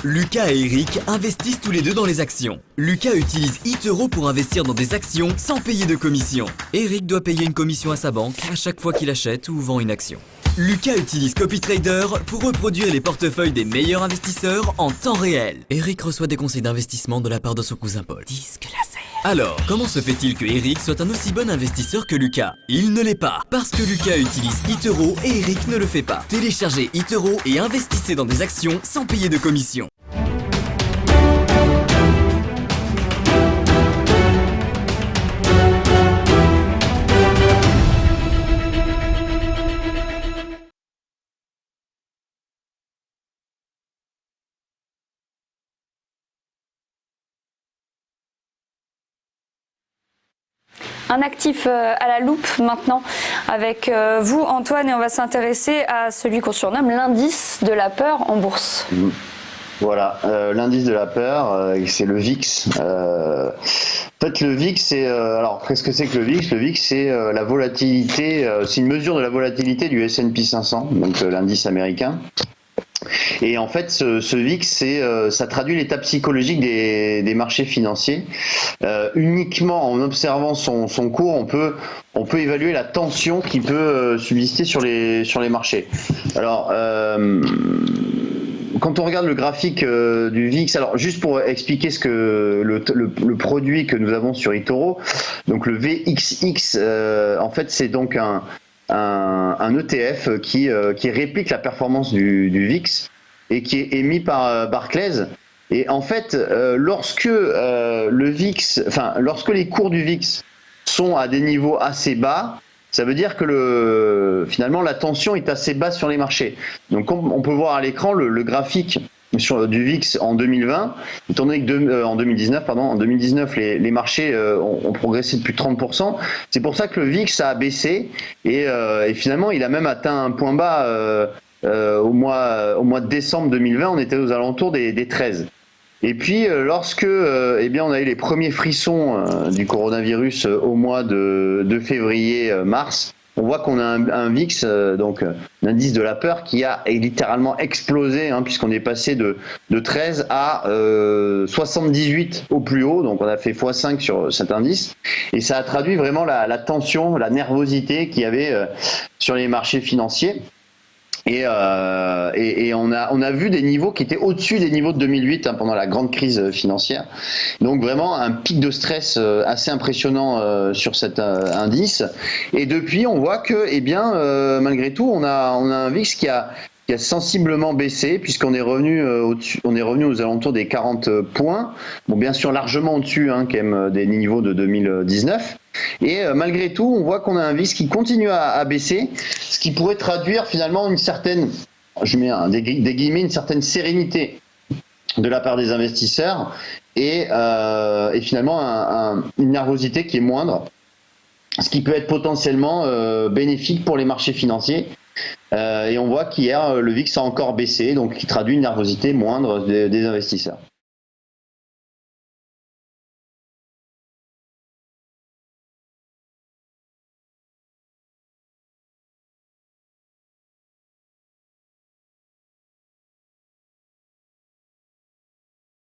Lucas et Eric investissent tous les deux dans les actions. Lucas utilise eToro pour investir dans des actions sans payer de commission. Eric doit payer une commission à sa banque à chaque fois qu'il achète ou vend une action. Lucas utilise CopyTrader pour reproduire les portefeuilles des meilleurs investisseurs en temps réel. Eric reçoit des conseils d'investissement de la part de son cousin Paul. Disque laser. Alors, comment se fait-il que Eric soit un aussi bon investisseur que Lucas? Il ne l'est pas, parce que Lucas utilise eToro et Eric ne le fait pas. Téléchargez eToro et investissez dans des actions sans payer de commission. Un actif à la loupe maintenant avec vous Antoine, et on va s'intéresser à celui qu'on surnomme l'indice de la peur en bourse. Voilà, l'indice de la peur, c'est le VIX. En fait, le VIX, c'est alors qu'est-ce que c'est que le VIX? Le VIX, c'est la volatilité, c'est une mesure de la volatilité du S&P 500, donc l'indice américain. Et en fait, ce VIX, ça traduit l'état psychologique des marchés financiers. Uniquement en observant son cours, on peut évaluer la tension qui peut subsister sur les marchés. Alors, quand on regarde le graphique du VIX, alors juste pour expliquer ce que le produit que nous avons sur eToro, donc le VXX, en fait, c'est donc un ETF qui réplique la performance du VIX et qui est émis par Barclays. Et en fait, lorsque lorsque les cours du VIX sont à des niveaux assez bas, ça veut dire que finalement la tension est assez basse sur les marchés. Donc on peut voir à l'écran le graphique du VIX en 2020, étant donné que en 2019, les marchés ont progressé de plus de 30%. C'est pour ça que le VIX a baissé et finalement il a même atteint un point bas au mois de décembre 2020, on était aux alentours des 13. Et puis lorsque on a eu les premiers frissons du coronavirus au mois de février-mars, on voit qu'on a un VIX, donc l'indice de la peur, qui a littéralement explosé, puisqu'on est passé de 13 à 78 au plus haut, donc on a fait x5 sur cet indice, et ça a traduit vraiment la tension, la nervosité qu'il y avait sur les marchés financiers. Et on a vu des niveaux qui étaient au-dessus des niveaux de 2008 pendant la grande crise financière. Donc vraiment un pic de stress assez impressionnant sur cet indice. Et depuis, on voit que, malgré tout, on a un VIX qui a sensiblement baissé, puisqu'on est revenu aux alentours des 40 points. Bon, bien sûr, largement au-dessus quand même des niveaux de 2019. Et malgré tout, on voit qu'on a un VIX qui continue à baisser, ce qui pourrait traduire finalement une certaine, je mets des guillemets, une certaine sérénité de la part des investisseurs et finalement une nervosité qui est moindre, ce qui peut être potentiellement bénéfique pour les marchés financiers. Et on voit qu'hier, le VIX a encore baissé, donc qui traduit une nervosité moindre des investisseurs.